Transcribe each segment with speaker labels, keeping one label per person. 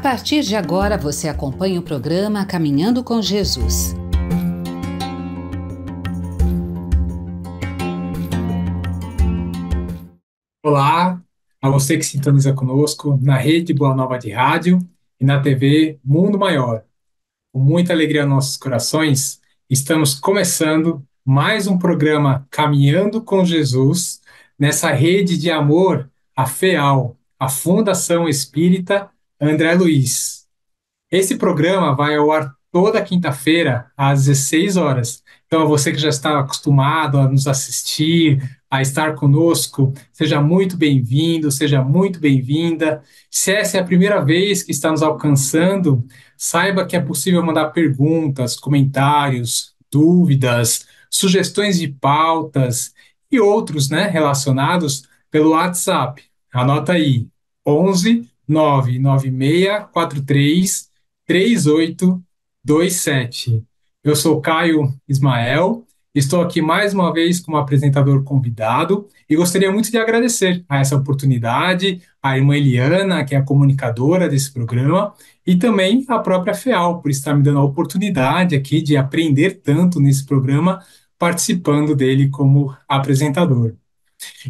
Speaker 1: partir de agora, você acompanha o programa Caminhando com Jesus.
Speaker 2: Olá, a você que sintoniza conosco na Rede Boa Nova de Rádio e na TV Mundo Maior. Com muita alegria nos nossos corações, estamos começando mais um programa Caminhando com Jesus, nessa rede de amor, a FEAL, a Fundação Espírita André Luiz. Esse programa vai ao ar toda quinta-feira, às 16 horas. Então, você que já está acostumado a nos assistir, a estar conosco, seja muito bem-vindo, seja muito bem-vinda. Se essa é a primeira vez que está nos alcançando, saiba que é possível mandar perguntas, comentários, dúvidas, sugestões de pautas e outros, né, relacionados pelo WhatsApp. Anota aí, 11 99643 3827. Eu sou Caio Ismael, estou aqui mais uma vez como apresentador convidado e gostaria muito de agradecer a essa oportunidade, à irmã Eliana, que é a comunicadora desse programa, e também a própria FEAL, por estar me dando a oportunidade aqui de aprender tanto nesse programa, participando dele como apresentador.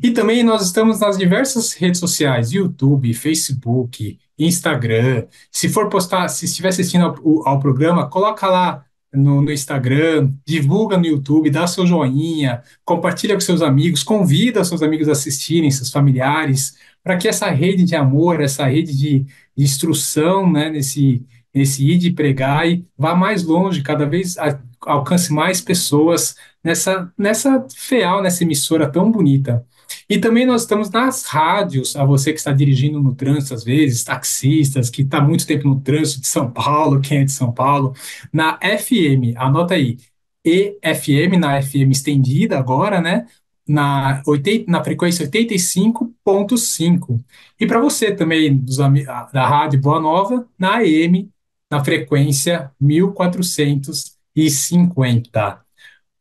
Speaker 2: E também nós estamos nas diversas redes sociais, YouTube, Facebook, Instagram. Se for postar, se estiver assistindo ao programa, coloca lá no Instagram, divulga no YouTube, dá seu joinha, compartilha com seus amigos, convida seus amigos a assistirem, seus familiares, para que essa rede de amor, essa rede de instrução, né, nesse ir de pregar e vá mais longe, cada vez alcance mais pessoas nessa FEAL, nessa emissora tão bonita. E também nós estamos nas rádios, a você que está dirigindo no trânsito, às vezes, taxistas, que está muito tempo no trânsito de São Paulo, quem é de São Paulo, na FM, anota aí, EFM, na FM estendida agora, né? Na frequência 85,5. E para você também, da Rádio Boa Nova, na AM, na frequência 1450.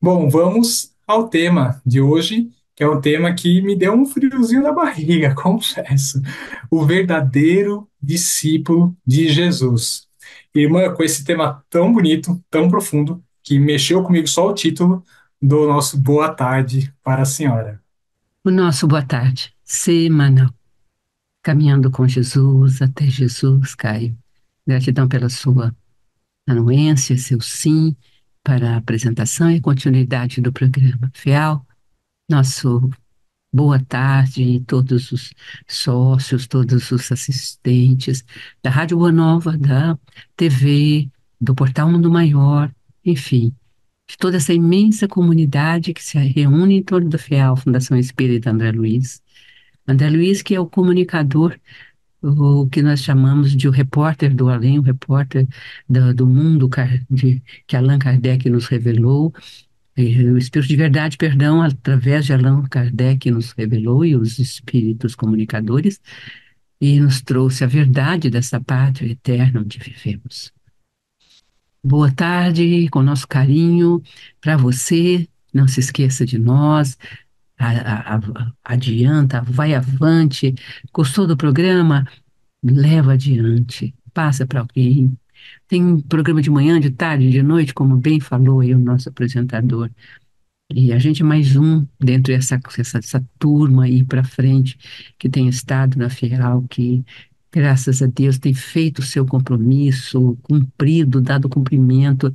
Speaker 2: Bom, vamos ao tema de hoje, que é um tema que me deu um friozinho na barriga, confesso. O verdadeiro discípulo de Jesus. Irmã, com esse tema tão bonito, tão profundo, que mexeu comigo só o título do nosso boa tarde para a senhora.
Speaker 1: O nosso boa tarde, semanal, caminhando com Jesus, até Jesus, Caio. Gratidão pela sua anuência, seu sim para a apresentação e continuidade do programa. Fiel, nosso boa tarde a todos os sócios, todos os assistentes da Rádio Boa Nova, da TV, do Portal Mundo Maior, enfim, de toda essa imensa comunidade que se reúne em torno do FEAL, Fundação Espírita André Luiz. André Luiz, que é o comunicador, o que nós chamamos de o repórter do além, o repórter do mundo que Allan Kardec nos revelou, o Espírito de Verdade, perdão, através de Allan Kardec nos revelou e os espíritos comunicadores, e nos trouxe a verdade dessa pátria eterna onde vivemos. Boa tarde, com nosso carinho para você, não se esqueça de nós, adianta, vai avante, gostou do programa? Leva adiante, passa para alguém. Tem programa de manhã, de tarde, de noite, como bem falou aí o nosso apresentador. E a gente é mais um dentro dessa turma aí para frente que tem estado na FEAL, que, graças a Deus, tem feito o seu compromisso, cumprido, dado cumprimento,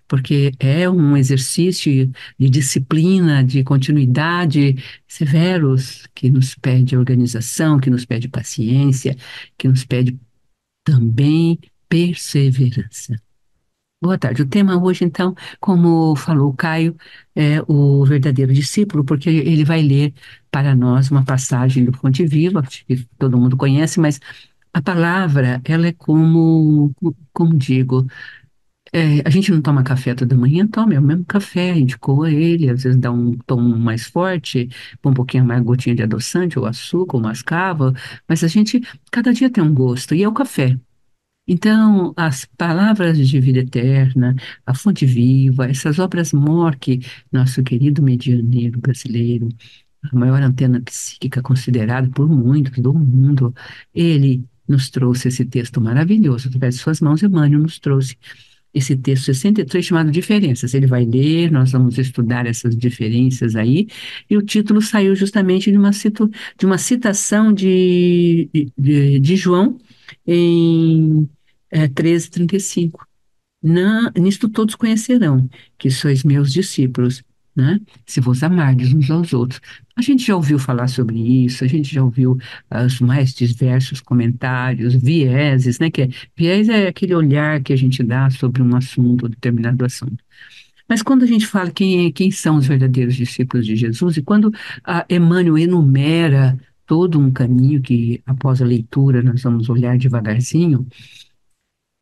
Speaker 1: porque é um exercício de disciplina, de continuidade severos, que nos pede organização, que nos pede paciência, que nos pede também perseverança. Boa tarde. O tema hoje, então, como falou o Caio, é o verdadeiro discípulo, porque ele vai ler para nós uma passagem do Fonte Viva, acho que todo mundo conhece, mas a palavra, ela é como digo, a gente não toma café toda manhã, toma, é o mesmo café, a gente coa ele, às vezes dá um tom mais forte, põe um pouquinho mais gotinha de adoçante, ou açúcar, ou mascavo, mas a gente, cada dia tem um gosto, e é o café. Então, as palavras de vida eterna, a fonte viva, essas obras-mor que nosso querido medianeiro brasileiro, a maior antena psíquica considerada por muitos do mundo, ele nos trouxe esse texto maravilhoso, através de suas mãos, Emmanuel nos trouxe esse texto 63 chamado Diferenças. Ele vai ler, nós vamos estudar essas diferenças aí, e o título saiu justamente de uma citação de João em 13:35. Nisto todos conhecerão que sois meus discípulos, né? Se vos amardes uns aos outros. A gente já ouviu falar sobre isso, a gente já ouviu os mais diversos comentários, vieses, né? Viés é aquele olhar que a gente dá sobre um assunto, determinado assunto. Mas quando a gente fala quem são os verdadeiros discípulos de Jesus, e quando Emmanuel enumera todo um caminho que, após a leitura, nós vamos olhar devagarzinho,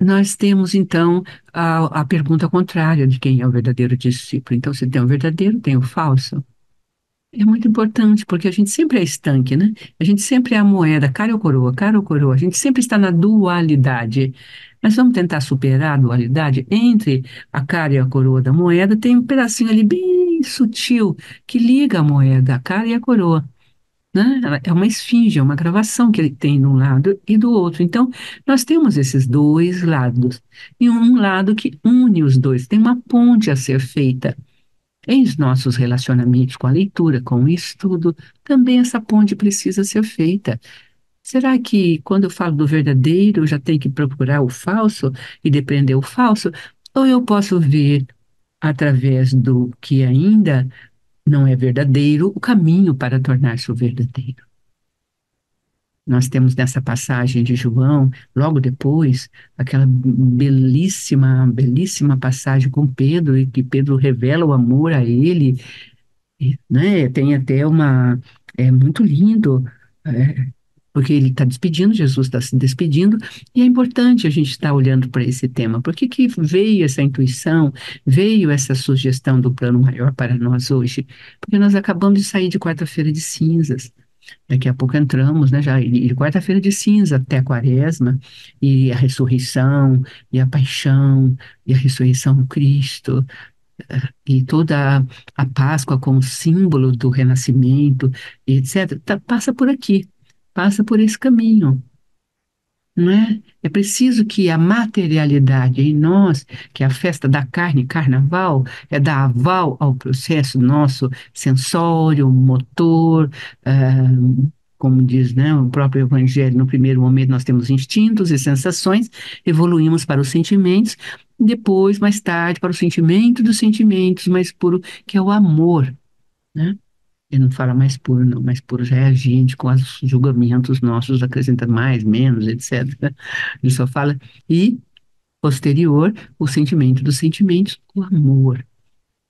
Speaker 1: nós temos, então, a pergunta contrária de quem é o verdadeiro discípulo. Então, se tem o verdadeiro, tem o falso. É muito importante, porque a gente sempre é estanque, né? A gente sempre é a moeda, cara ou coroa, cara ou coroa. A gente sempre está na dualidade. Mas vamos tentar superar a dualidade entre a cara e a coroa da moeda. Tem um pedacinho ali bem sutil que liga a moeda, a cara e a coroa, né? É uma esfinge, é uma gravação que ele tem de um lado e do outro. Então, nós temos esses dois lados. E um lado que une os dois, tem uma ponte a ser feita. Em os nossos relacionamentos com a leitura, com o estudo, também essa ponte precisa ser feita. Será que quando eu falo do verdadeiro, eu já tenho que procurar o falso e depreender o falso? Ou eu posso ver, através do que ainda não é verdadeiro, o caminho para tornar-se o verdadeiro? Nós temos nessa passagem de João, logo depois, aquela belíssima passagem com Pedro, e que Pedro revela o amor a ele, né? Tem até uma. É muito lindo, é, porque ele está despedindo, Jesus está se despedindo, e é importante a gente estar olhando para esse tema. Por que que veio essa intuição, veio essa sugestão do plano maior para nós hoje? Porque nós acabamos de sair de quarta-feira de cinzas. Daqui a pouco entramos, né, já, e quarta-feira de cinza até a quaresma, e a ressurreição, e a paixão, e a ressurreição do Cristo, e toda a Páscoa como símbolo do renascimento, e etc., passa por aqui, passa por esse caminho, não é? É preciso que a materialidade em nós, que é a festa da carne, carnaval, é dar aval ao processo nosso sensório, motor, ah, como diz, né, o próprio Evangelho, no primeiro momento nós temos instintos e sensações, evoluímos para os sentimentos, depois, mais tarde, para o sentimento dos sentimentos mais puro, que é o amor, né? Ele não fala mais puro, não, mais puro já é a gente com os julgamentos nossos, acrescenta mais, menos, etc. Ele só fala, e posterior, o sentimento dos sentimentos, o amor.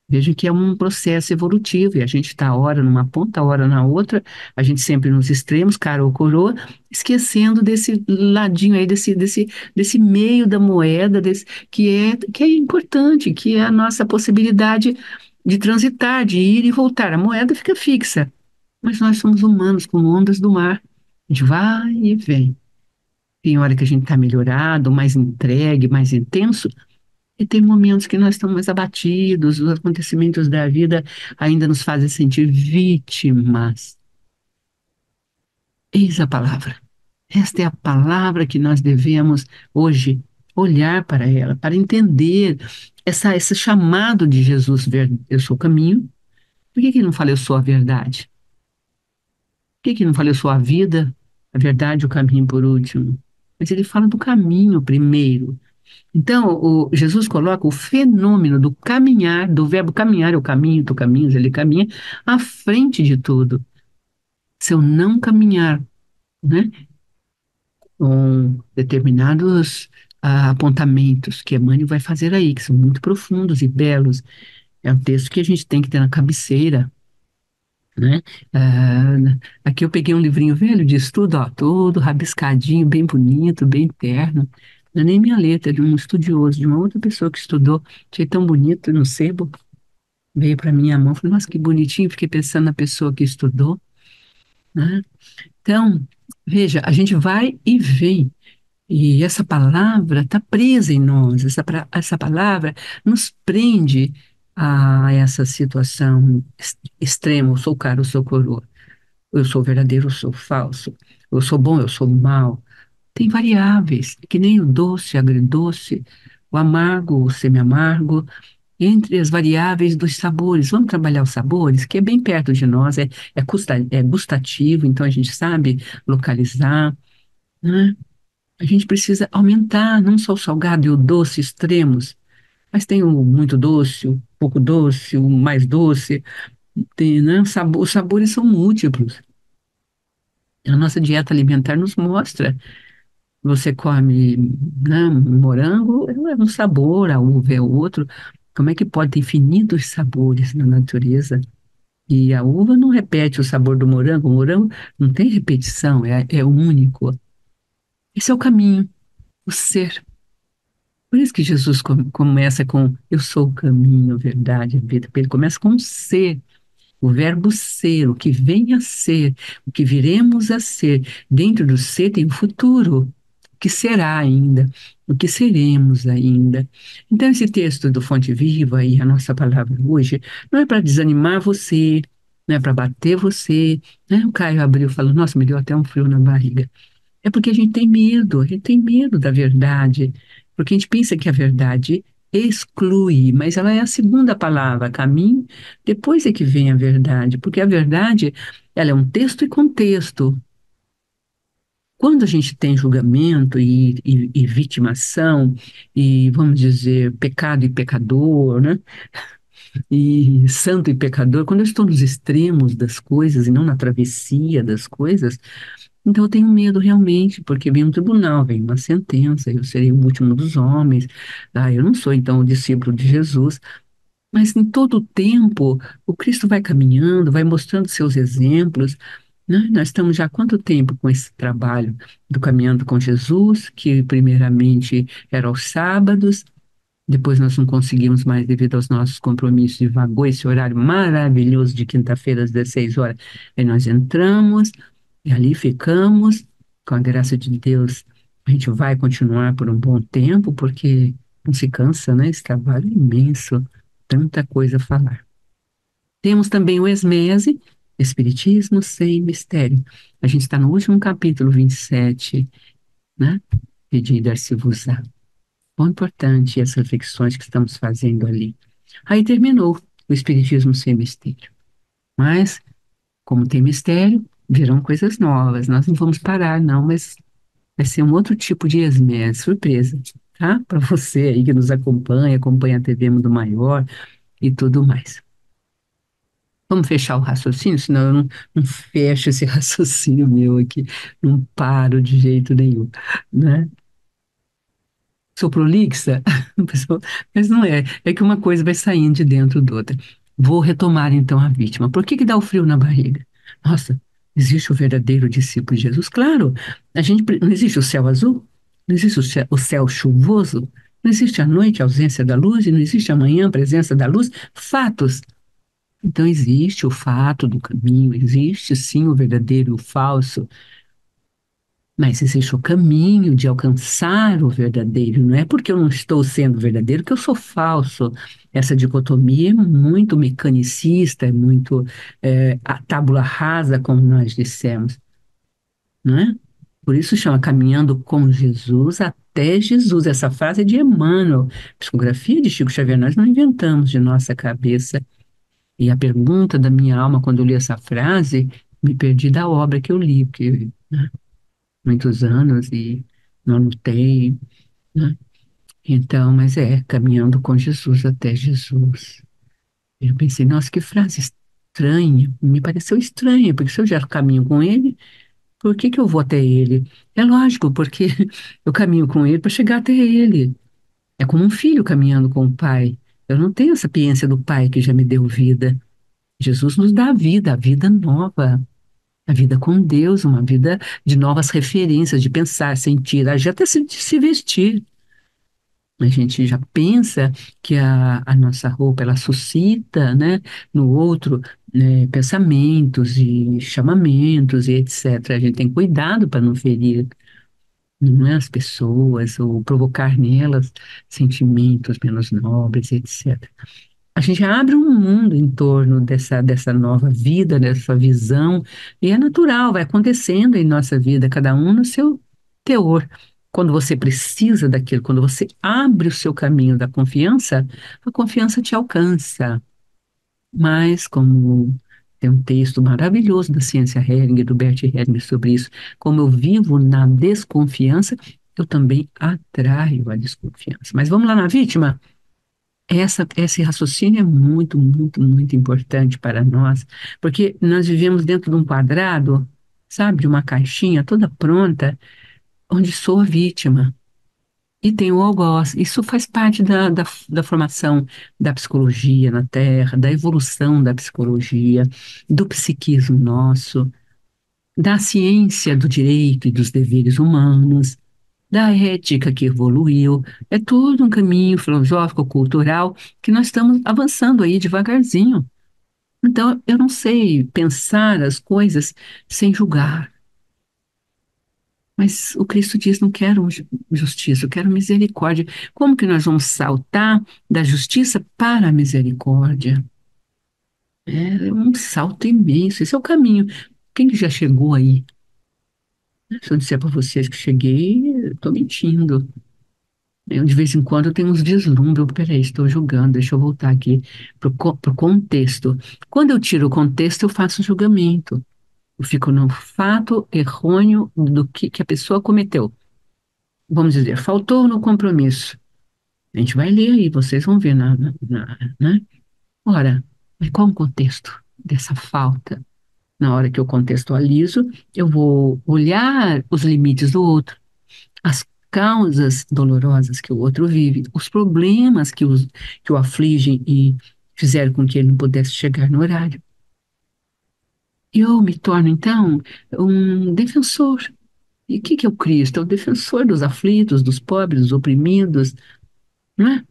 Speaker 1: Veja que é um processo evolutivo, e a gente está hora numa ponta, hora na outra, a gente sempre nos extremos, cara ou coroa, esquecendo desse ladinho aí, desse meio da moeda, que é importante, que é a nossa possibilidade de transitar, de ir e voltar. A moeda fica fixa, mas nós somos humanos com ondas do mar. A gente vai e vem. Tem hora que a gente está melhorado, mais entregue, mais intenso, e tem momentos que nós estamos mais abatidos, os acontecimentos da vida ainda nos fazem sentir vítimas. Eis a palavra. Esta é a palavra que nós devemos hoje olhar para ela, para entender esse chamado de Jesus, eu sou o caminho. Por que que ele não fala eu sou a verdade? Por que que ele não fala eu sou a vida, a verdade, o caminho por último? Mas ele fala do caminho primeiro. Então, Jesus coloca o fenômeno do caminhar, do verbo caminhar, eu caminho, tu caminhas, ele caminha, à frente de tudo. Se eu não caminhar, né, com determinados apontamentos que Emmanuel vai fazer aí, que são muito profundos e belos, é um texto que a gente tem que ter na cabeceira, né? Ah, aqui eu peguei um livrinho velho de estudo, ó, todo rabiscadinho, bem bonito, bem terno. Não é nem minha letra, é de um estudioso, de uma outra pessoa que estudou. Achei tão bonito no sebo. Veio para minha mão, falei, nossa, que bonitinho. Fiquei pensando na pessoa que estudou, né? Então, veja, a gente vai e vem. E essa palavra está presa em nós. Essa palavra nos prende a essa situação extrema. Eu sou cara, eu sou coroa. Eu sou verdadeiro, eu sou falso. Eu sou bom, eu sou mal. Tem variáveis, que nem o doce, agridoce, o amargo, o semi-amargo, entre as variáveis dos sabores. Vamos trabalhar os sabores, que é bem perto de nós, é gustativo, então a gente sabe localizar, né? A gente precisa aumentar não só o salgado e o doce extremos, mas tem o muito doce, o pouco doce, o mais doce, tem, né? Os sabores são múltiplos. A nossa dieta alimentar nos mostra. Você come, né, morango, é um sabor, a uva é outro. Como é que pode ter infinitos sabores na natureza? E a uva não repete o sabor do morango, o morango não tem repetição, é único. Esse é o caminho, o ser. Por isso que Jesus começa com eu sou o caminho, a verdade, a vida. Ele começa com um ser. O verbo ser, o que vem a ser, o que viremos a ser. Dentro do ser tem o futuro, o que será ainda, o que seremos ainda. Então, esse texto do Fonte Viva e a nossa palavra hoje não é para desanimar você, não é para bater você. Né? O Caio abriu e falou: Nossa, me deu até um frio na barriga. É porque a gente tem medo da verdade, porque a gente pensa que a verdade exclui, mas ela é a segunda palavra, caminho, depois é que vem a verdade, porque a verdade, ela é um texto e contexto. Quando a gente tem julgamento e vitimação, e vamos dizer, pecado e pecador, né? E santo e pecador, quando eu estou nos extremos das coisas e não na travessia das coisas, então eu tenho medo realmente, porque vem um tribunal, vem uma sentença, eu serei o último dos homens. Ah, eu não sou então o discípulo de Jesus, mas em todo o tempo o Cristo vai caminhando, vai mostrando seus exemplos. Né? Nós estamos já há quanto tempo com esse trabalho do Caminhando com Jesus, que primeiramente era aos sábados, depois nós não conseguimos mais devido aos nossos compromissos e vagou esse horário maravilhoso de quinta-feira às 16 horas. Aí nós entramos e ali ficamos, com a graça de Deus. A gente vai continuar por um bom tempo, porque não se cansa, né? Esse trabalho é imenso, tanta coisa a falar. Temos também o Esmese, Espiritismo sem Mistério. A gente está no último capítulo 27, né? Pedi Darcy-vos-á. Bom, importante as reflexões que estamos fazendo ali. Aí terminou o Espiritismo sem mistério. Mas, como tem mistério, virão coisas novas. Nós não vamos parar, não, mas vai ser um outro tipo de esmé, surpresa, tá? Para você aí que nos acompanha, acompanha a TV Mundo Maior e tudo mais. Vamos fechar o raciocínio, senão eu não fecho esse raciocínio meu aqui, não paro de jeito nenhum, né? Sou prolixa, mas não é. É que uma coisa vai saindo de dentro da outra. Vou retomar então a vítima. Por que que dá o frio na barriga? Nossa, existe o verdadeiro discípulo de Jesus? Claro, não existe o céu azul, não existe o céu chuvoso, não existe a noite, a ausência da luz, e não existe amanhã, a presença da luz. Fatos. Então existe o fato do caminho, existe sim o verdadeiro e o falso. Mas existe o caminho de alcançar o verdadeiro. Não é porque eu não estou sendo verdadeiro que eu sou falso. Essa dicotomia é muito mecanicista, é muito a tábula rasa, como nós dissemos, não é? Por isso chama Caminhando com Jesus até Jesus. Essa frase é de Emmanuel. Psicografia de Chico Xavier, nós não inventamos de nossa cabeça. E a pergunta da minha alma, quando eu li essa frase, me perdi da obra que eu li, porque muitos anos e não anotei, né? Então, mas caminhando com Jesus até Jesus. Eu pensei, nossa, que frase estranha, me pareceu estranha, porque se eu já caminho com ele, por que que eu vou até ele? É lógico, porque eu caminho com ele para chegar até ele. É como um filho caminhando com o pai. Eu não tenho a sapiência do pai que já me deu vida. Jesus nos dá a vida nova. A vida com Deus, uma vida de novas referências, de pensar, sentir, agir, até se vestir. A gente já pensa que a nossa roupa, ela suscita, né, no outro, né, pensamentos e chamamentos e etc. A gente tem cuidado para não ferir, não é, as pessoas ou provocar nelas sentimentos menos nobres, etc. A gente abre um mundo em torno dessa nova vida, dessa visão, e é natural, vai acontecendo em nossa vida, cada um no seu. teor. Quando você precisa daquilo, quando você abre o seu caminho da confiança, a confiança te alcança. Mas, como tem um texto maravilhoso da ciência Hering, do Bert Helling, sobre isso, como eu vivo na desconfiança, eu também atraio a desconfiança. Mas vamos lá na vítima? Esse raciocínio é muito, muito, muito importante para nós, porque nós vivemos dentro de um quadrado, sabe, de uma caixinha toda pronta, onde sou a vítima. E tem o algoz. Isso faz parte da formação da psicologia na Terra, da evolução da psicologia, do psiquismo nosso, da ciência do direito e dos deveres humanos, da ética que evoluiu. É todo um caminho filosófico, cultural, que nós estamos avançando aí devagarzinho. Então, eu não sei pensar as coisas sem julgar. Mas o Cristo diz: não quero justiça, eu quero misericórdia. Como que nós vamos saltar da justiça para a misericórdia? É um salto imenso. Esse é o caminho. Quem que já chegou aí? Se eu disser para vocês que cheguei, estou mentindo. De vez em quando eu tenho uns vislumbres. Peraí, estou julgando. Deixa eu voltar aqui para o contexto. Quando eu tiro o contexto, eu faço julgamento. Eu fico no fato errôneo do que a pessoa cometeu. Vamos dizer, faltou no compromisso. A gente vai ler aí, vocês vão ver, né? Ora, mas qual o contexto dessa falta? Na hora que eu contextualizo, eu vou olhar os limites do outro, as causas dolorosas que o outro vive, os problemas que o afligem e fizeram com que ele não pudesse chegar no horário. E eu me torno, então, um defensor. E o que é o Cristo? É o defensor dos aflitos, dos pobres, dos oprimidos, não é?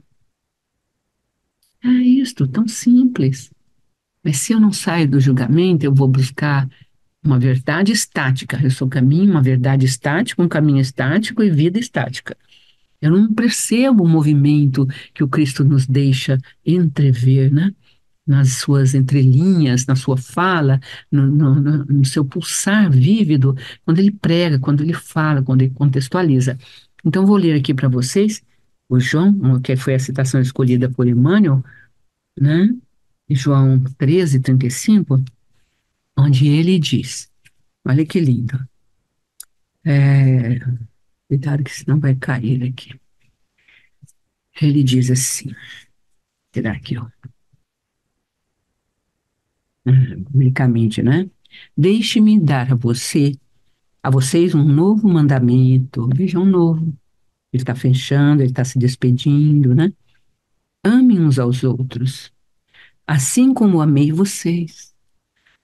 Speaker 1: É isto, tão simples. Mas se eu não saio do julgamento, eu vou buscar uma verdade estática. Eu sou caminho, uma verdade estática, um caminho estático e vida estática. Eu não percebo o movimento que o Cristo nos deixa entrever, né? Nas suas entrelinhas, na sua fala, no seu pulsar vívido, quando ele prega, quando ele fala, quando ele contextualiza. Então, vou ler aqui para vocês o João, que foi a citação escolhida por Emmanuel, né? João 13:35, onde ele diz, olha que lindo, é, cuidado que senão vai cair aqui. Ele diz assim, será que eu, biblicamente, né? Deixe-me dar a vocês um novo mandamento, vejam, um novo. Ele está fechando, ele está se despedindo, né? Amem uns aos outros, assim como amei vocês.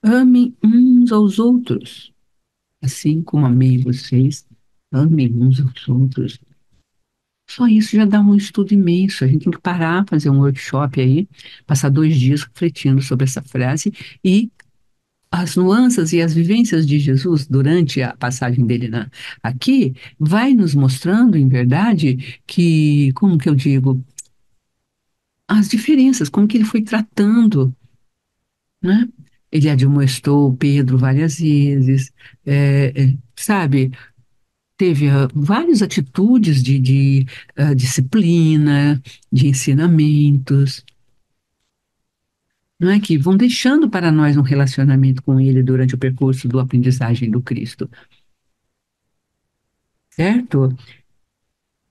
Speaker 1: Amem uns aos outros, assim como amei vocês. Amem uns aos outros. Só isso já dá um estudo imenso. A gente tem que parar, fazer um workshop aí, passar 2 dias refletindo sobre essa frase e as nuances e as vivências de Jesus durante a passagem dele aqui, vai nos mostrando, em verdade, que, como que eu digo, as diferenças, como que ele foi tratando, né? Ele admoestou Pedro várias vezes, sabe? Teve várias atitudes de disciplina, de ensinamentos, não é? Que vão deixando para nós um relacionamento com ele durante o percurso do aprendizagem do Cristo, certo?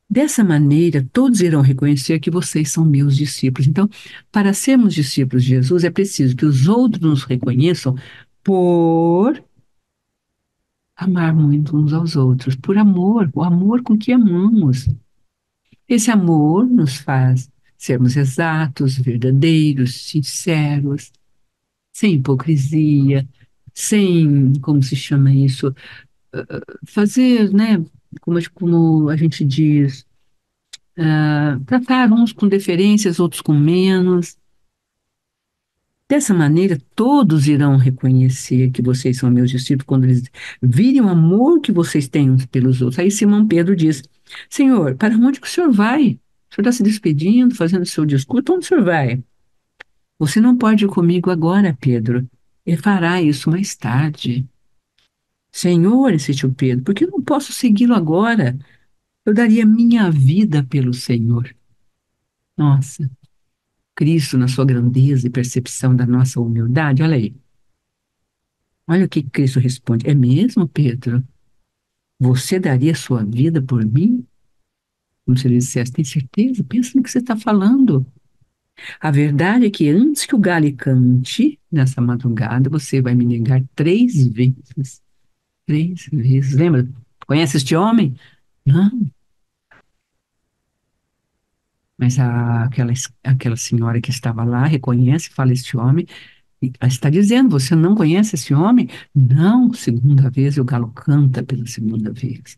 Speaker 1: Dessa maneira, todos irão reconhecer que vocês são meus discípulos. Então, para sermos discípulos de Jesus, é preciso que os outros nos reconheçam por amar muito uns aos outros, por amor, o amor com que amamos. Esse amor nos faz sermos exatos, verdadeiros, sinceros, sem hipocrisia, sem, como se chama isso, fazer, né, como a gente diz, tratar uns com deferências, outros com menos. Dessa maneira, todos irão reconhecer que vocês são meus discípulos quando eles virem o amor que vocês têm uns pelos outros. Aí Simão Pedro diz: Senhor, para onde que o senhor vai? O senhor está se despedindo, fazendo o seu discurso, para onde o senhor vai? Você não pode ir comigo agora, Pedro. Ele fará isso mais tarde. Senhor, insistiu Pedro, por que eu não posso segui-lo agora? Eu daria minha vida pelo Senhor. Nossa, Cristo, na sua grandeza e percepção da nossa humildade, olha aí. Olha o que Cristo responde. É mesmo, Pedro? Você daria sua vida por mim? Como se ele dissesse, tem certeza? Pensa no que você está falando. A verdade é que antes que o galo cante, nessa madrugada, você vai me negar 3 vezes. 3 vezes. Lembra? Conhece este homem? Não, mas aquela senhora que estava lá reconhece, fala este homem, e ela está dizendo, você não conhece esse homem? Não, segunda vez, e o galo canta pela segunda vez.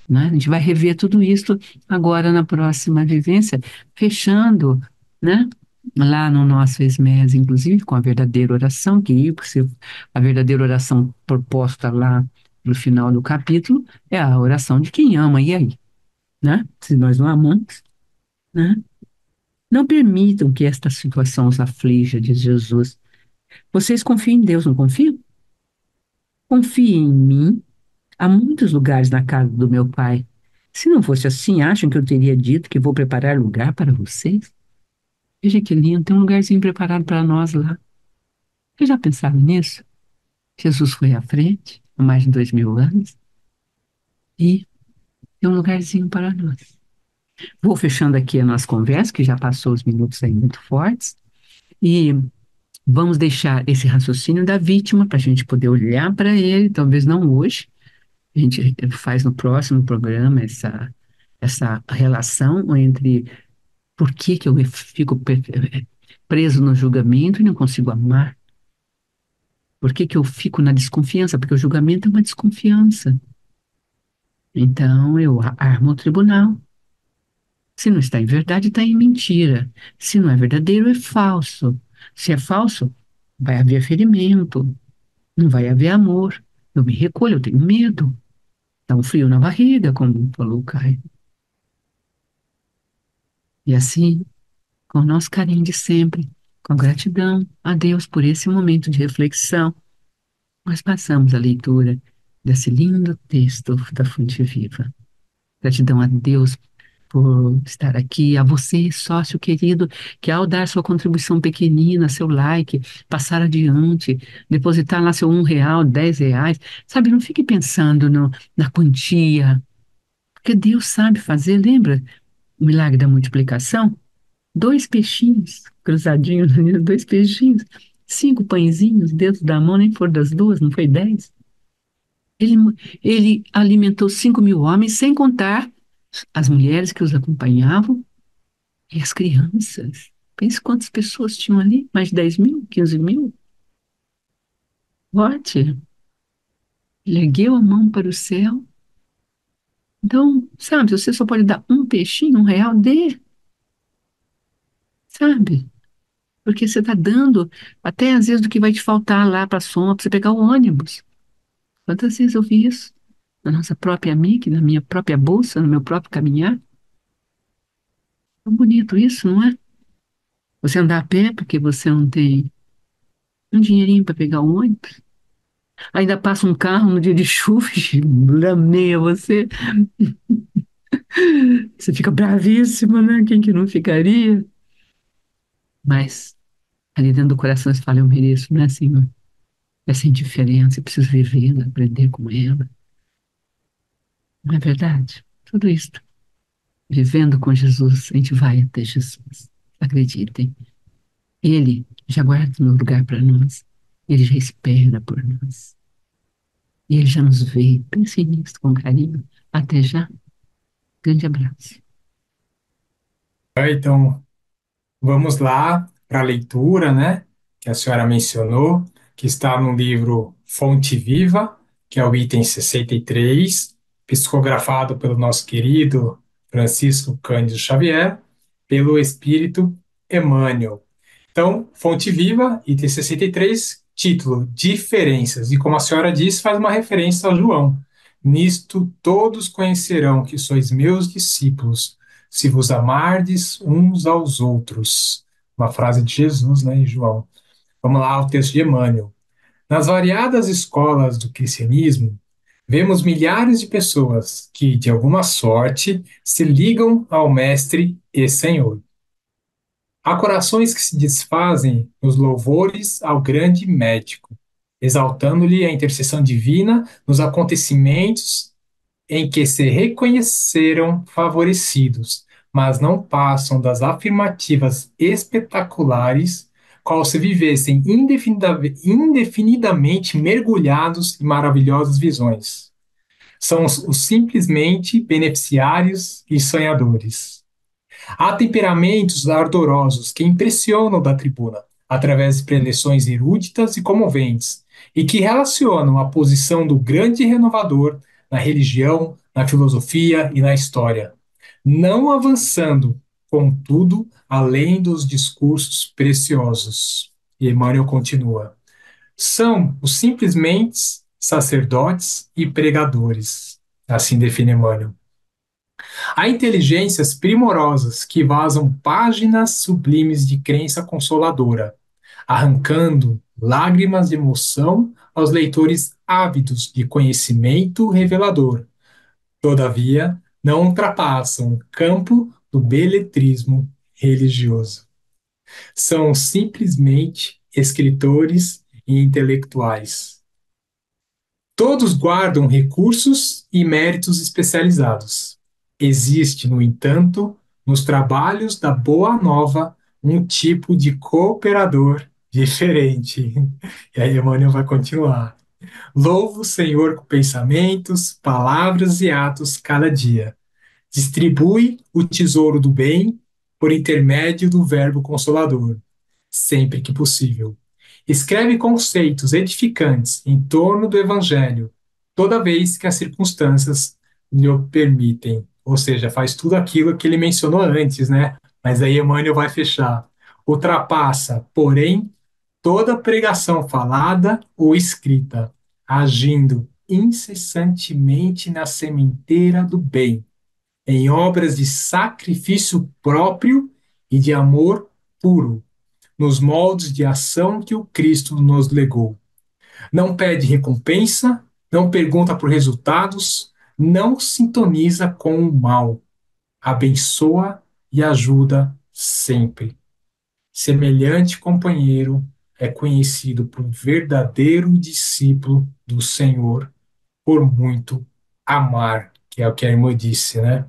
Speaker 1: Né? A gente vai rever tudo isso agora na próxima vivência, fechando, né? Lá no nosso ESMES, inclusive, com a verdadeira oração, a verdadeira oração proposta lá no final do capítulo é a oração de quem ama, e aí? Né? Se nós não amamos, né? Não permitam que esta situação os aflija, diz Jesus. Vocês confiam em Deus, não confiam? Confiem em mim. Há muitos lugares na casa do meu pai. Se não fosse assim, acham que eu teria dito que vou preparar lugar para vocês? Veja que lindo, tem um lugarzinho preparado para nós lá. Vocês já pensaram nisso? Jesus foi à frente, há mais de 2000 anos, e tem um lugarzinho para nós. Vou fechando aqui a nossa conversa, que já passou os minutos aí muito fortes, e vamos deixar esse raciocínio da vítima para a gente poder olhar para ele, talvez não hoje, a gente faz no próximo programa essa relação entre por que que eu fico preso no julgamento e não consigo amar? Por que que eu fico na desconfiança? Porque o julgamento é uma desconfiança. Então eu armo o tribunal. Se não está em verdade, está em mentira. Se não é verdadeiro, é falso. Se é falso, vai haver ferimento, não vai haver amor. Eu me recolho, eu tenho medo. Dá um frio na barriga, como falou o Caio. E assim, com o nosso carinho de sempre, com gratidão a Deus por esse momento de reflexão, nós passamos a leitura desse lindo texto da Fonte Viva. Gratidão a Deus por estar aqui, a você, sócio querido, que ao dar sua contribuição pequenina, seu like, passar adiante, depositar lá seu R$ 1, R$ 10, sabe, não fique pensando na quantia, porque Deus sabe fazer, lembra o milagre da multiplicação? 2 peixinhos cruzadinhos, né? 2 peixinhos, 5 pãezinhos dentro da mão, nem for das duas, não foi 10? Ele, ele alimentou 5.000 homens, sem contar as mulheres que os acompanhavam e as crianças. Pense quantas pessoas tinham ali? Mais de 10.000, 15.000? Forte. Ele ergueu a mão para o céu. Então, sabe, se você só pode dar um peixinho, R$ 1, dê, sabe? Porque você está dando até às vezes do que vai te faltar lá para a soma, para você pegar o ônibus. Quantas vezes eu vi isso? Na nossa própria amiga, na minha própria bolsa, no meu próprio caminhar. Tão bonito isso, não é? Você andar a pé porque você não tem um dinheirinho para pegar o ônibus. Ainda passa um carro no dia de chuva e lameia você. Você fica bravíssimo, né? Quem que não ficaria? Mas ali dentro do coração você fala, eu mereço, né, Senhor? Essa indiferença, eu preciso vivê-la, aprender com ela. Não é verdade? Tudo isso. Vivendo com Jesus, a gente vai até Jesus. Acreditem. Ele já guarda um lugar para nós. Ele já espera por nós. E ele já nos vê. Pensem nisso com carinho. Até já. Grande abraço.
Speaker 2: Então, vamos lá para a leitura, né, que a senhora mencionou, que está no livro Fonte Viva, que é o item 63, psicografado pelo nosso querido Francisco Cândido Xavier, pelo Espírito Emmanuel. Então, Fonte Viva, item 63, título: Diferenças. E como a senhora disse, faz uma referência ao João. Nisto todos conhecerão que sois meus discípulos, se vos amardes uns aos outros. Uma frase de Jesus, né, em João. Vamos lá ao texto de Emmanuel. Nas variadas escolas do cristianismo, vemos milhares de pessoas que, de alguma sorte, se ligam ao Mestre e Senhor. Há corações que se desfazem nos louvores ao grande médico, exaltando-lhe a intercessão divina nos acontecimentos em que se reconheceram favorecidos, mas não passam das afirmativas espetaculares, qual se vivessem indefinidamente mergulhados em maravilhosas visões. São os simplesmente beneficiários e sonhadores. Há temperamentos ardorosos que impressionam da tribuna, através de preleções eruditas e comoventes, e que relacionam a posição do grande renovador na religião, na filosofia e na história, não avançando, contudo, além dos discursos preciosos. E Emmanuel continua: são os simplesmente sacerdotes e pregadores. Assim define Emmanuel. Há inteligências primorosas que vazam páginas sublimes de crença consoladora, arrancando lágrimas de emoção aos leitores ávidos de conhecimento revelador. Todavia, não ultrapassam o campo do beletrismo religioso. São simplesmente escritores e intelectuais. Todos guardam recursos e méritos especializados. Existe, no entanto, nos trabalhos da Boa Nova, um tipo de cooperador diferente. E aí, Emmanuel vai continuar. Louvo o Senhor com pensamentos, palavras e atos cada dia. Distribui o tesouro do bem por intermédio do Verbo Consolador, sempre que possível. Escreve conceitos edificantes em torno do Evangelho, toda vez que as circunstâncias lhe o permitem. Ou seja, faz tudo aquilo que ele mencionou antes, né? Mas aí Emmanuel vai fechar. Ultrapassa, porém, toda pregação falada ou escrita, agindo incessantemente na sementeira do bem, em obras de sacrifício próprio e de amor puro, nos moldes de ação que o Cristo nos legou. Não pede recompensa, não pergunta por resultados, não sintoniza com o mal, abençoa e ajuda sempre. Semelhante companheiro é conhecido por verdadeiro discípulo do Senhor, por muito amar, que é o que a irmã disse, né?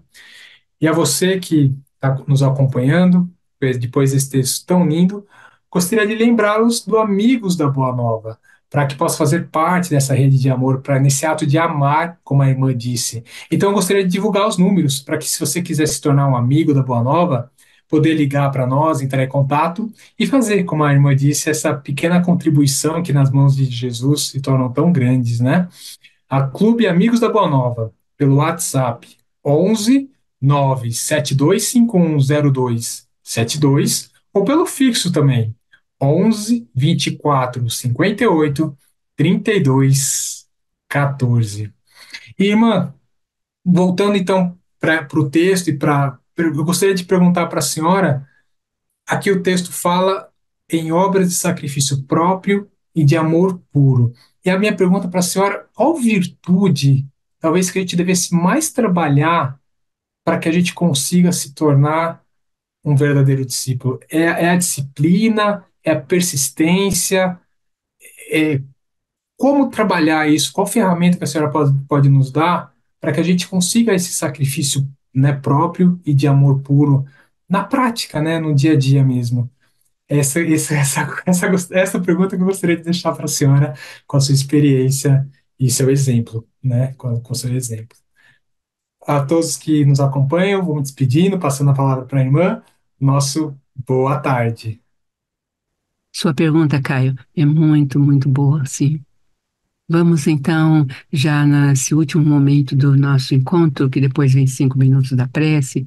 Speaker 2: E a você que está nos acompanhando, depois desse texto tão lindo, gostaria de lembrá-los do Amigos da Boa Nova, para que possa fazer parte dessa rede de amor, para nesse ato de amar, como a irmã disse. Então, eu gostaria de divulgar os números, para que, se você quiser se tornar um amigo da Boa Nova, poder ligar para nós, entrar em contato e fazer, como a irmã disse, essa pequena contribuição que nas mãos de Jesus se tornam tão grandes, né? A Clube Amigos da Boa Nova, pelo WhatsApp 11 972510272 ou pelo fixo também 11 24 58 32 14. E, irmã, voltando então para o texto e para eu gostaria de perguntar para a senhora, aqui o texto fala em obras de sacrifício próprio e de amor puro. E a minha pergunta para a senhora, qual virtude talvez que a gente devesse mais trabalhar para que a gente consiga se tornar um verdadeiro discípulo? É a disciplina? É a persistência? É, como trabalhar isso? Qual ferramenta que a senhora pode nos dar para que a gente consiga esse sacrifício, né, próprio e de amor puro na prática, né, no dia a dia mesmo? Essa pergunta que eu gostaria de deixar para a senhora com a sua experiência e seu exemplo, né? Com seu exemplo. A todos que nos acompanham, vou me despedindo, passando a palavra para a irmã. Nosso boa tarde.
Speaker 1: Sua pergunta, Caio, é muito, muito boa, sim. Vamos então, já nesse último momento do nosso encontro, que depois vem 5 minutos da prece,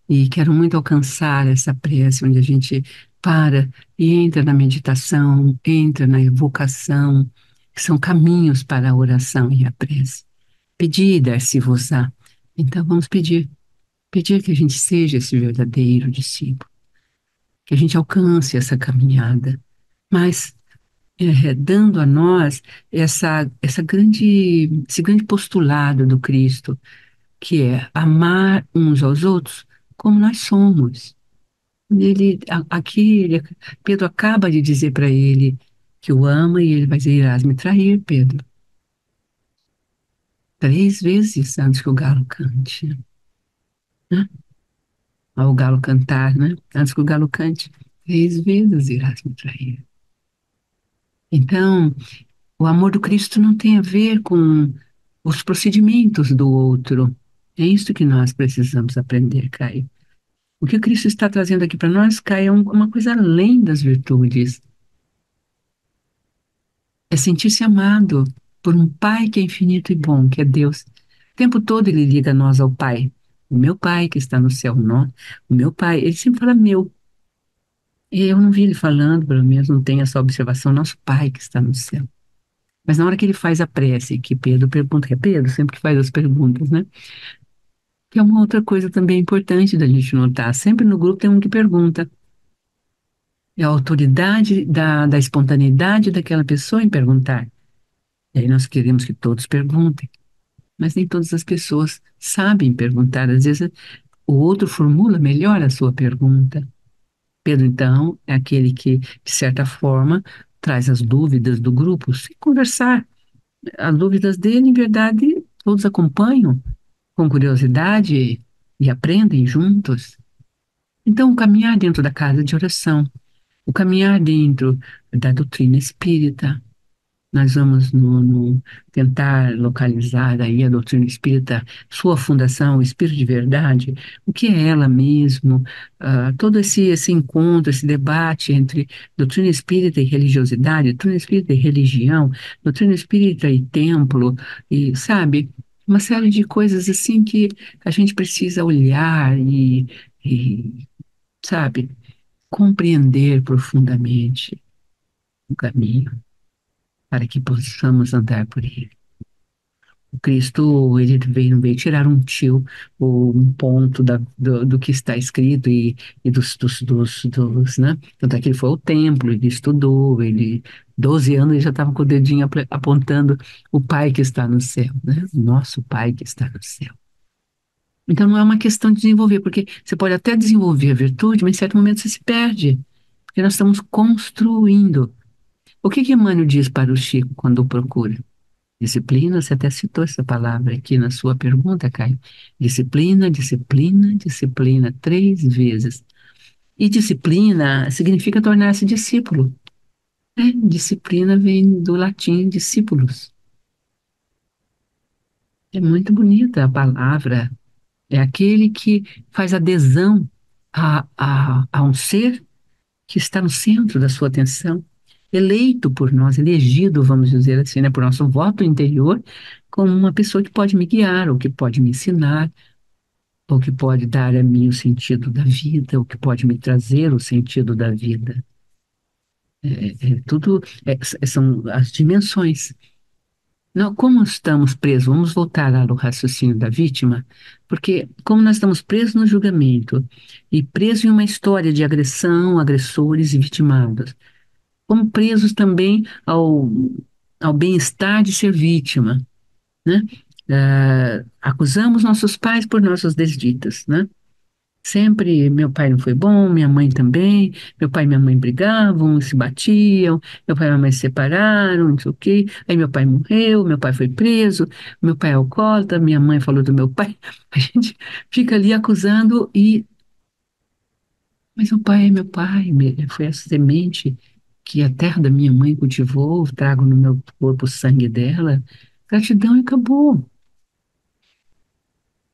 Speaker 1: e quero muito alcançar essa prece, onde a gente para e entra na meditação, entra na evocação, que são caminhos para a oração e a prece. Pedir, dar-se-vos-á. Então vamos pedir, pedir que a gente seja esse verdadeiro discípulo, que a gente alcance essa caminhada. Mas dando a nós esse grande postulado do Cristo, que é amar uns aos outros como nós somos. Pedro acaba de dizer para ele que o ama e ele vai dizer, irás me trair, Pedro. 3 vezes antes que o galo cante, né? Ao galo cantar, né? Antes que o galo cante, 3 vezes irás me trair. Então, o amor do Cristo não tem a ver com os procedimentos do outro. É isso que nós precisamos aprender, Caio. O que o Cristo está trazendo aqui para nós, Caio, é uma coisa além das virtudes. É sentir-se amado por um Pai que é infinito e bom, que é Deus. O tempo todo ele liga nós ao Pai. O meu Pai que está no céu, não. O meu Pai, ele sempre fala meu. E eu não vi ele falando, pelo menos não tenho essa observação, nosso Pai que está no céu. Mas na hora que ele faz a prece, que Pedro pergunta, que é Pedro sempre que faz as perguntas, né? Que é uma outra coisa também importante da gente notar. Sempre no grupo tem um que pergunta. É a autoridade da espontaneidade daquela pessoa em perguntar. E aí nós queremos que todos perguntem, mas nem todas as pessoas sabem perguntar. Às vezes o outro formula melhor a sua pergunta. Pedro, então, é aquele que, de certa forma, traz as dúvidas do grupo, sem conversar. As dúvidas dele, em verdade, todos acompanham com curiosidade e aprendem juntos. Então, o caminhar dentro da casa de oração, o caminhar dentro da doutrina espírita, nós vamos tentar localizar aí a doutrina espírita, sua fundação, o Espírito de Verdade, o que é ela mesmo, todo esse encontro, esse debate entre doutrina espírita e religiosidade, doutrina espírita e religião, doutrina espírita e templo, e sabe, uma série de coisas assim que a gente precisa olhar e sabe, compreender profundamente o caminho para que possamos andar por ele. O Cristo, ele veio, não veio tirar um tio, ou um ponto do que está escrito e né? Tanto é que ele foi ao templo, ele estudou, 12 anos, ele já estava com o dedinho apontando o Pai que está no céu, né? O nosso Pai que está no céu. Então não é uma questão de desenvolver, porque você pode até desenvolver a virtude, mas em certo momento você se perde, porque nós estamos construindo. O que que Emmanuel diz para o Chico quando o procura? Disciplina, você até citou essa palavra aqui na sua pergunta, Caio. Disciplina, disciplina, disciplina, 3 vezes. E disciplina significa tornar-se discípulo. Disciplina vem do latim discípulos. É muito bonita a palavra. É aquele que faz adesão a um ser que está no centro da sua atenção, eleito por nós, elegido, vamos dizer assim, né, por nosso voto interior, como uma pessoa que pode me guiar, ou que pode me ensinar, ou que pode dar a mim o sentido da vida, ou que pode me trazer o sentido da vida. Tudo são as dimensões. Não, como estamos presos, vamos voltar lá no raciocínio da vítima, porque como nós estamos presos no julgamento e presos em uma história de agressão, agressores e vitimados, como presos também ao bem-estar de ser vítima, né? Acusamos nossos pais por nossas desditas, né? Sempre meu pai não foi bom, minha mãe também, meu pai e minha mãe brigavam, se batiam, meu pai e minha mãe se separaram, não sei o quê. Aí meu pai morreu, meu pai foi preso, meu pai é alcoólatra, minha mãe falou do meu pai. A gente fica ali acusando mas o pai é meu pai, foi a semente que a terra da minha mãe cultivou, trago no meu corpo o sangue dela. Gratidão e acabou.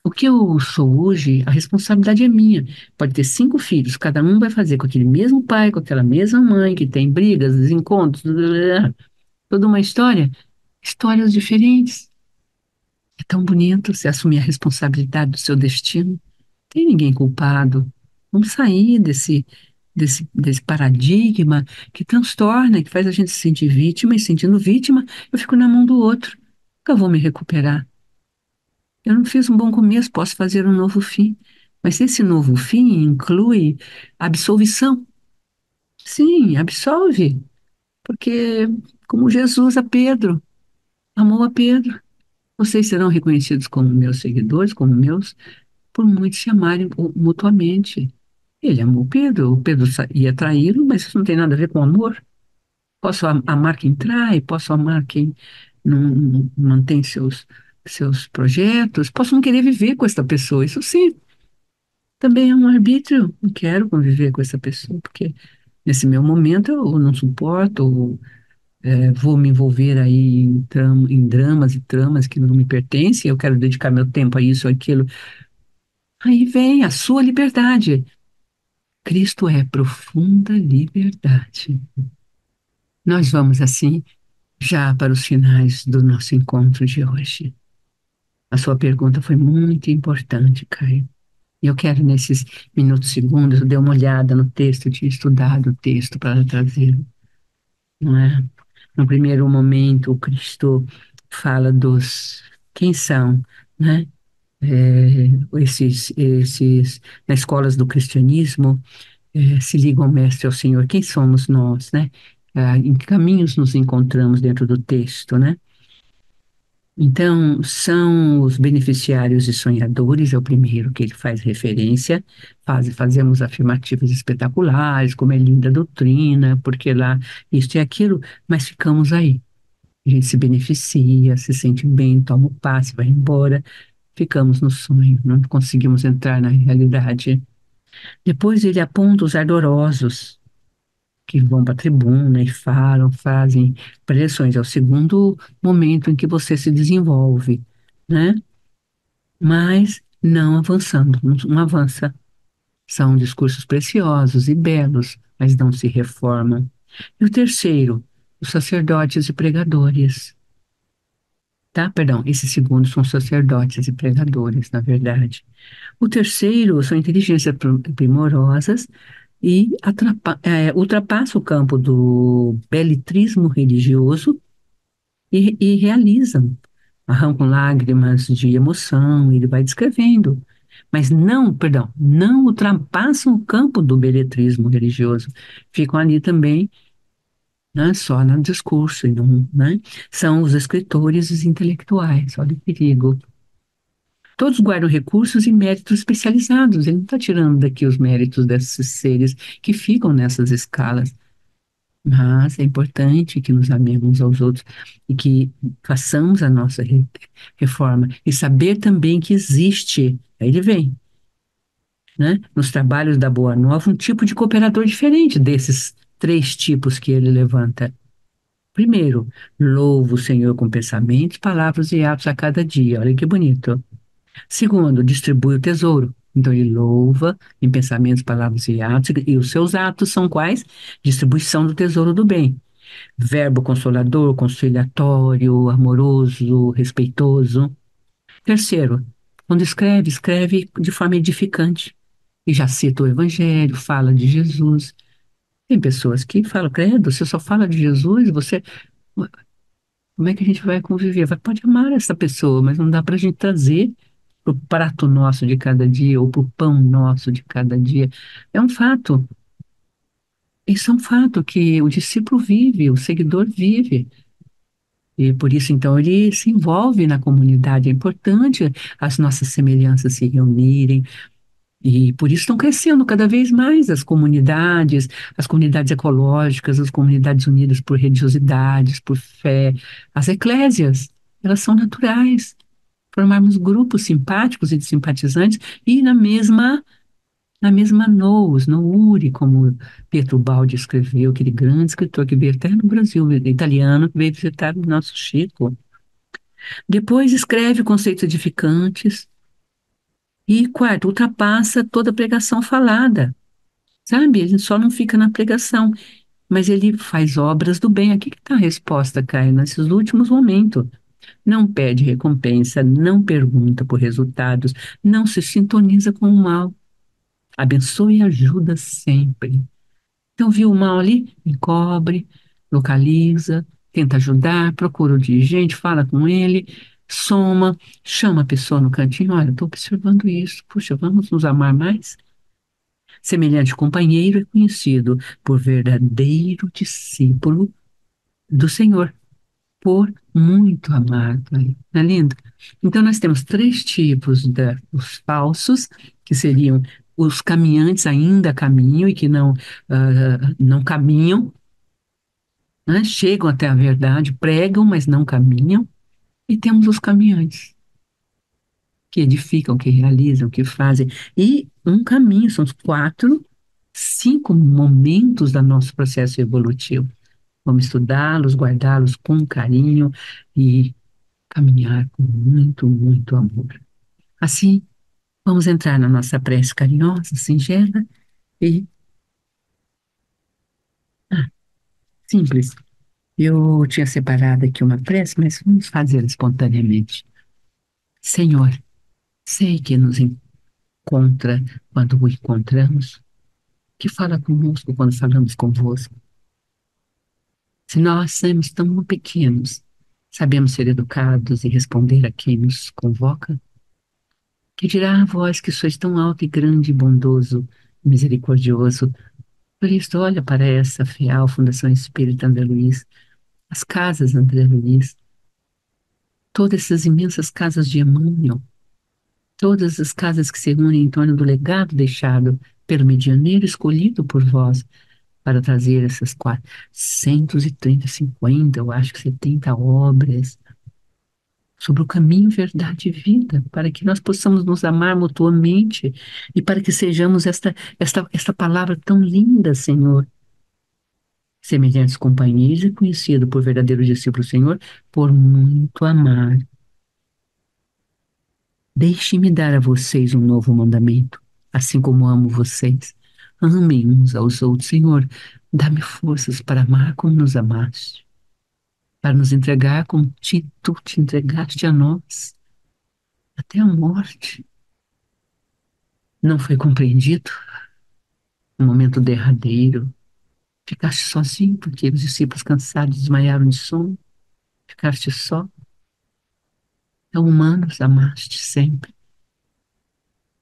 Speaker 1: O que eu sou hoje, a responsabilidade é minha. Pode ter 5 filhos, cada um vai fazer com aquele mesmo pai, com aquela mesma mãe, que tem brigas, desencontros, blá, blá, blá, toda uma história, histórias diferentes. É tão bonito você assumir a responsabilidade do seu destino. Tem ninguém culpado. Vamos sair desse paradigma que transtorna, que faz a gente se sentir vítima, e sentindo vítima, eu fico na mão do outro. Nunca vou me recuperar. Eu não fiz um bom começo, posso fazer um novo fim. Mas esse novo fim inclui absolvição. Sim, absolve. Porque, como Jesus a Pedro, amou a Pedro, vocês serão reconhecidos como meus seguidores, como meus, por muitos se amarem mutuamente. Ele amou Pedro, o Pedro ia traí-lo, mas isso não tem nada a ver com amor. Posso amar quem trai, posso amar quem não mantém seus projetos, posso não querer viver com essa pessoa, isso sim, também é um arbítrio. Não quero conviver com essa pessoa, porque nesse meu momento eu não suporto, ou, vou me envolver aí em dramas e tramas que não me pertencem, eu quero dedicar meu tempo a isso ou aquilo. Aí vem a sua liberdade. Cristo é profunda liberdade. Nós vamos assim já para os finais do nosso encontro de hoje. A sua pergunta foi muito importante, Caio. E eu quero, nesses minutos, segundos, dar uma olhada no texto, tinha estudado o texto para trazê-lo, não é? No primeiro momento, o Cristo fala dos quem são, né? Nas escolas do cristianismo, se ligam ao Mestre, ao Senhor. Quem somos nós, né? Em que caminhos nos encontramos dentro do texto, né? Então, são os beneficiários e sonhadores, é o primeiro que ele faz referência. Fazemos afirmativas espetaculares, como é linda a doutrina, porque lá isto e aquilo, mas ficamos aí. A gente se beneficia, se sente bem, toma o passe, vai embora, ficamos no sonho, não conseguimos entrar na realidade. Depois ele aponta os ardorosos, que vão para a tribuna e falam, fazem preleções. É o segundo momento em que você se desenvolve, né? Mas não avançando, não avança. São discursos preciosos e belos, mas não se reformam. E o terceiro, os sacerdotes e pregadores. Tá? Perdão, esses segundos são sacerdotes e pregadores, na verdade. O terceiro são inteligências primorosas e ultrapassa o campo do beletrismo religioso e realizam. Arrancam lágrimas de emoção, ele vai descrevendo. Mas não, perdão, não ultrapassam o campo do beletrismo religioso. Ficam ali também, né, só no discurso, e não, né? São os escritores e os intelectuais, olha o perigo. Todos guardam recursos e méritos especializados. Ele não está tirando daqui os méritos desses seres que ficam nessas escalas. Mas é importante que nos amemos uns aos outros e que façamos a nossa reforma. E saber também que existe, aí ele vem, né, nos trabalhos da Boa Nova, um tipo de cooperador diferente desses três tipos que ele levanta. Primeiro, louva o Senhor com pensamentos, palavras e atos a cada dia. Olha que bonito. Segundo, distribui o tesouro. Então, ele louva em pensamentos, palavras e atos, e os seus atos são quais? Distribuição do tesouro do bem. Verbo consolador, conciliatório, amoroso, respeitoso. Terceiro, quando escreve, escreve de forma edificante. E já cita o Evangelho, fala de Jesus. Tem pessoas que falam, credo, você só fala de Jesus, você. Como é que a gente vai conviver? Pode amar essa pessoa, mas não dá para a gente trazer para o prato nosso de cada dia ou para o pão nosso de cada dia. É um fato. Isso é um fato que o discípulo vive, o seguidor vive. E por isso, então, ele se envolve na comunidade. É importante as nossas semelhanças se reunirem. E por isso estão crescendo cada vez mais as comunidades ecológicas, as comunidades unidas por religiosidades, por fé, as eclésias. Elas são naturais. Formarmos grupos simpáticos e de simpatizantes e na mesma nous, no Uri, como Pietro Baldi escreveu, aquele grande escritor que veio até no Brasil, italiano, que veio visitar o nosso Chico. Depois escreve conceitos edificantes. E quarto, ultrapassa toda a pregação falada, sabe? Ele só não fica na pregação, mas ele faz obras do bem. Aqui que está a resposta, Caio, nesses últimos momentos. Não pede recompensa, não pergunta por resultados, não se sintoniza com o mal. Abençoa e ajuda sempre. Então, viu o mal ali? Encobre, localiza, tenta ajudar, procura o dirigente, fala com ele, soma, chama a pessoa no cantinho. Olha, estou observando isso. Puxa, vamos nos amar mais? Semelhante companheiro é conhecido por verdadeiro discípulo do Senhor, por muito amar. Pai. Não é lindo? Então, nós temos três tipos os falsos, que seriam os caminhantes ainda caminham e que não caminham, né? Chegam até a verdade, pregam, mas não caminham. E temos os caminhantes, que edificam, que realizam, que fazem. E um caminho, são os quatro, cinco momentos do nosso processo evolutivo. Vamos estudá-los, guardá-los com carinho e caminhar com muito, muito amor. Assim, vamos entrar na nossa prece carinhosa, singela e simples. Eu tinha separado aqui uma prece, mas vamos fazer espontaneamente. Senhor, sei que nos encontra quando o encontramos, que fala conosco quando falamos convosco. Se nós somos tão pequenos, sabemos ser educados e responder a quem nos convoca, que dirá a vós que sois tão alto e grande, bondoso, misericordioso. Por isso, olha para essa fiel Fundação Espírita André Luiz, as casas André Luiz, todas essas imensas casas de Emmanuel, todas as casas que se unem em torno do legado deixado pelo medianeiro escolhido por vós para trazer essas 430, 50, eu acho que 70 obras sobre o caminho, verdade e vida, para que nós possamos nos amar mutuamente e para que sejamos esta palavra tão linda, Senhor, semelhantes companheiros e conhecido por verdadeiro discípulo, Senhor, por muito amar. Deixe-me dar a vocês um novo mandamento, assim como amo vocês. Amem uns aos outros, Senhor. Dá-me forças para amar como nos amaste, para nos entregar como tu te entregaste a nós, até a morte. Não foi compreendido no momento derradeiro. Ficaste sozinho, porque os discípulos cansados desmaiaram de sono. Ficaste só. Tão humanos, amaste sempre,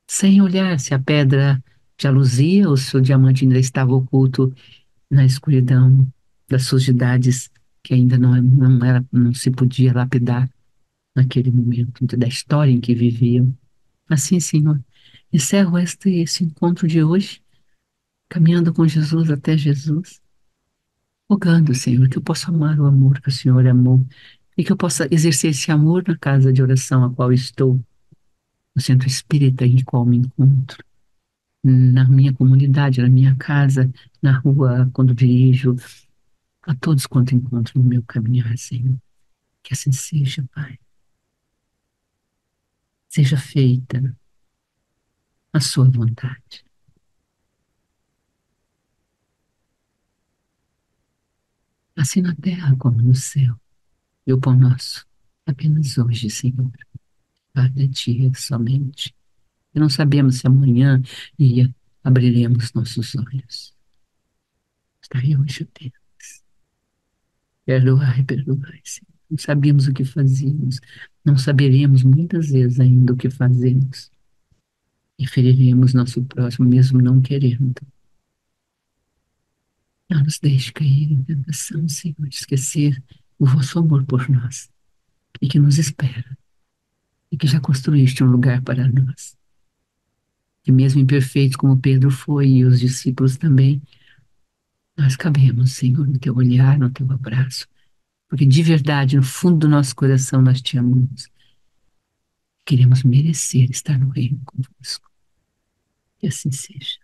Speaker 1: sem olhar se a pedra te aluzia ou se o diamante ainda estava oculto na escuridão das sujidades que ainda não se podia lapidar naquele momento da história em que viviam. Assim, Senhor, encerro esse encontro de hoje, caminhando com Jesus até Jesus, rogando, Senhor, que eu possa amar o amor que o Senhor amou e que eu possa exercer esse amor na casa de oração a qual estou, no centro espírita em qual me encontro, na minha comunidade, na minha casa, na rua, quando dirijo, a todos quanto encontro no meu caminhar, Senhor. Que assim seja, Pai. Seja feita a sua vontade. Assim na terra como no céu. E o pão nosso, apenas hoje, Senhor. Cada dia somente. E não sabemos se amanhã ia abriremos nossos olhos. Está hoje o tempo. Perdoai, perdoai, Senhor. Não sabíamos o que fazíamos. Não saberemos muitas vezes ainda o que fazemos. E feriremos nosso próximo, mesmo não querendo. Não nos deixe cair em tentação, Senhor, de esquecer o vosso amor por nós e que nos espera e que já construíste um lugar para nós. E mesmo imperfeitos como Pedro foi e os discípulos também, nós cabemos, Senhor, no teu olhar, no teu abraço, porque de verdade, no fundo do nosso coração, nós te amamos. Queremos merecer estar no reino convosco. Que assim seja.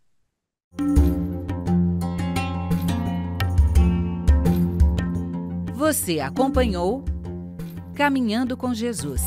Speaker 3: Você acompanhou Caminhando com Jesus.